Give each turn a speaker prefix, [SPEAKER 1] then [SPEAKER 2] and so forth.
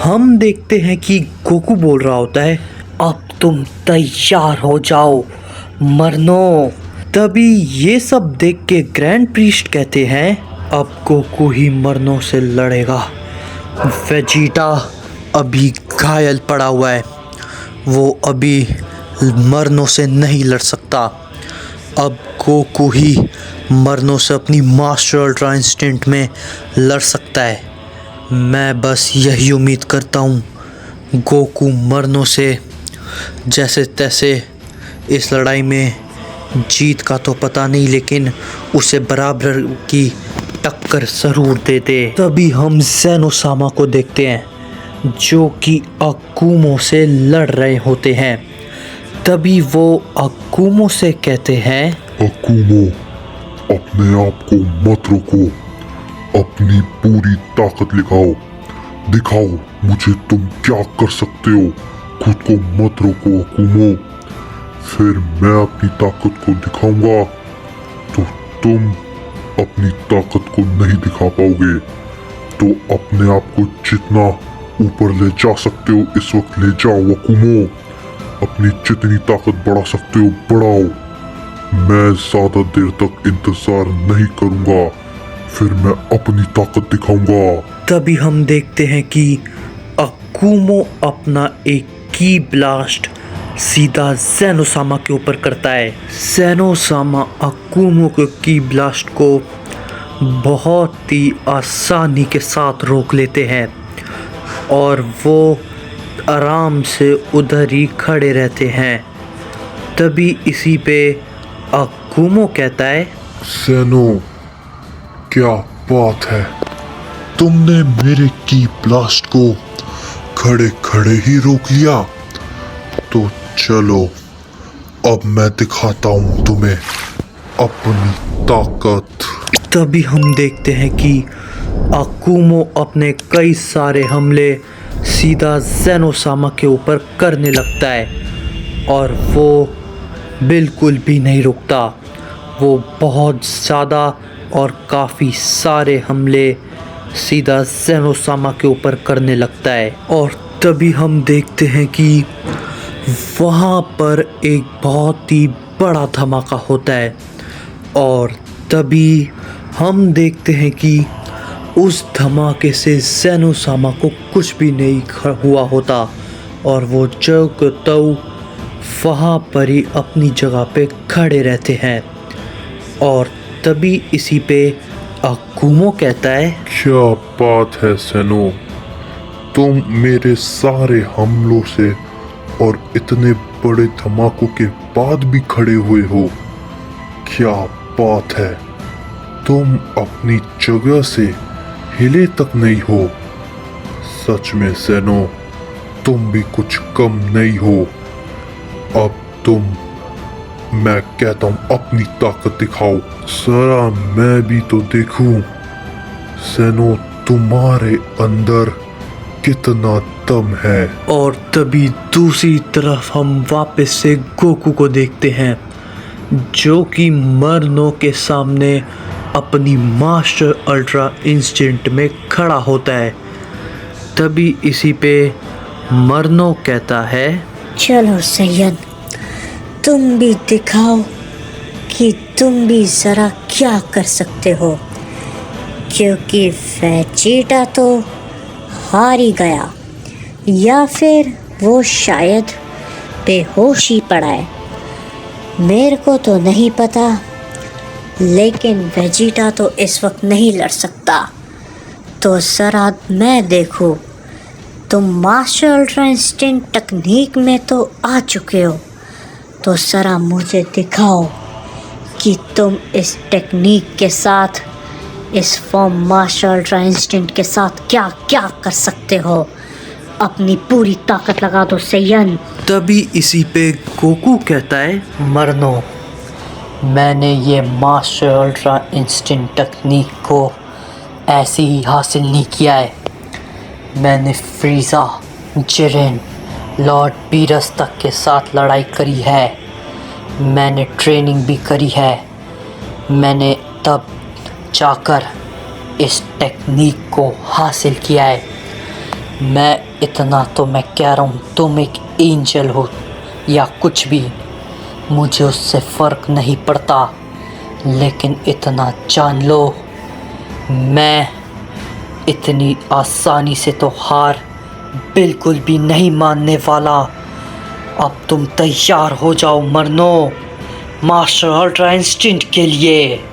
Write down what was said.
[SPEAKER 1] हम देखते हैं कि गोकू बोल रहा होता है, अब तुम तैयार हो जाओ मरनो। तभी ये सब देख के ग्रैंड प्रीस्ट कहते हैं, अब गोकू ही मरनो से लड़ेगा। वेजिटा अभी घायल पड़ा हुआ है, वो अभी मरनो से नहीं लड़ सकता। अब गोकू ही मरनो से अपनी मास्टर अल्ट्रा इंस्टिंक्ट में लड़ सकता है। मैं बस यही उम्मीद करता हूँ गोकू मरनो से जैसे तैसे इस लड़ाई में जीत का तो पता नहीं, लेकिन उसे बराबर की टक्कर ज़रूर दे दे। तभी हम ज़ेनोसामा को देखते हैं जो कि अकुमो से लड़ रहे होते हैं। तभी वो अकुमो से कहते हैं,
[SPEAKER 2] अकुमो, अपने आप को मत रोको, अपनी पूरी ताकत दिखाओ मुझे तुम क्या कर सकते हो। खुद को मत रोको अकुमो, फिर मैं अपनी ताकत को दिखाऊंगा तो तुम अपनी ताकत को नहीं दिखा पाओगे। तो अपने आप को जितना ऊपर ले जा सकते हो इस वक्त ले जाओ अकुमो, अपनी जितनी ताकत बढ़ा सकते हो बढ़ाओ। मैं ज़्यादा देर तक इंतज़ार नहीं करूंगा, फिर मैं अपनी ताकत दिखाऊंगा।
[SPEAKER 1] तभी हम देखते हैं कि अकुमो अपना एक की ब्लास्ट सीधा ज़ेनोसामा के ऊपर करता है। ज़ेनोसामा अकुमो के की ब्लास्ट को बहुत ही आसानी के साथ रोक लेते हैं और वो आराम से उधर ही खड़े रहते हैं। तभी इसी पे अकुमो कहता है,
[SPEAKER 2] ज़ेनो, क्या बात है, तुमने मेरे की ब्लास्ट को खड़े खड़े ही रोक लिया। तो चलो अब मैं दिखाता हूँ तुम्हें अपनी ताकत।
[SPEAKER 1] तभी हम देखते हैं कि अकुमो अपने कई सारे हमले सीधा ज़ेनोसामा के ऊपर करने लगता है और वो बिल्कुल भी नहीं रुकता। वो बहुत ज़्यादा और काफ़ी सारे हमले सीधा ज़ेनोसामा के ऊपर करने लगता है। और तभी हम देखते हैं कि वहाँ पर एक बहुत ही बड़ा धमाका होता है और तभी हम देखते हैं कि उस धमाके से ज़ेनोसामा को कुछ भी नहीं हुआ होता और वो जो को तो वहाँ पर ही अपनी जगह पे खड़े रहते हैं। और तभी इसी पे अकुमो कहता है,
[SPEAKER 2] क्या बात है ज़ेनो, तुम मेरे सारे हमलों से और इतने बड़े धमाकों के बाद भी खड़े हुए हो। क्या बात है, तुम अपनी जगह से हिले तक नहीं हो। सच में ज़ेनो, तुम भी कुछ कम नहीं हो। अब तुम, मैं कहता हूँ अपनी ताकत दिखाओ, जरा मैं भी तो देखूं ज़ेनो तुम्हारे अंदर कितना दम है।
[SPEAKER 1] और तभी दूसरी तरफ हम वापस से गोकू को देखते हैं जो कि मरनो के सामने अपनी मास्टर अल्ट्रा इंस्टिंक्ट में खड़ा होता है। तभी इसी पे मरनो कहता है,
[SPEAKER 3] चलो सैयद, तुम भी दिखाओ कि तुम भी ज़रा क्या कर सकते हो, क्योंकि वेजिटा तो हार ही गया या फिर वो शायद बेहोश ही पड़ा है। मेरे को तो नहीं पता, लेकिन वेजिटा तो इस वक्त नहीं लड़ सकता। तो ज़रा मैं देखूं, तुम मास्टर अल्ट्रा इंस्टिंक्ट टेक्निक में तो आ चुके हो, तो ज़रा मुझे दिखाओ कि तुम इस टेक्निक के साथ, इस फॉर्म मास्टर अल्ट्रा इंस्टिंक्ट के साथ क्या क्या कर सकते हो। अपनी पूरी ताकत लगा दो सैयन।
[SPEAKER 1] तभी इसी पे गोकू कहता है, मरनो, मैंने ये मास्टर अल्ट्रा इंस्टिंक्ट टेक्निक को ऐसे ही हासिल नहीं किया है। मैंने फ्रीज़ा, जिरेन, लॉर्ड बीरस तक के साथ लड़ाई करी है। मैंने ट्रेनिंग भी करी है। मैंने तब जाकर इस टेक्निक को हासिल किया है। मैं इतना तो मैं कह रहा हूँ, तुम एक एंजल हो या कुछ भी, मुझे उससे फ़र्क नहीं पड़ता। लेकिन इतना जान लो, मैं इतनी आसानी से तो हार बिल्कुल भी नहीं मानने वाला। अब तुम तैयार हो जाओ मरनो, मास्टर अल्ट्रा इंस्टिंक्ट के लिए।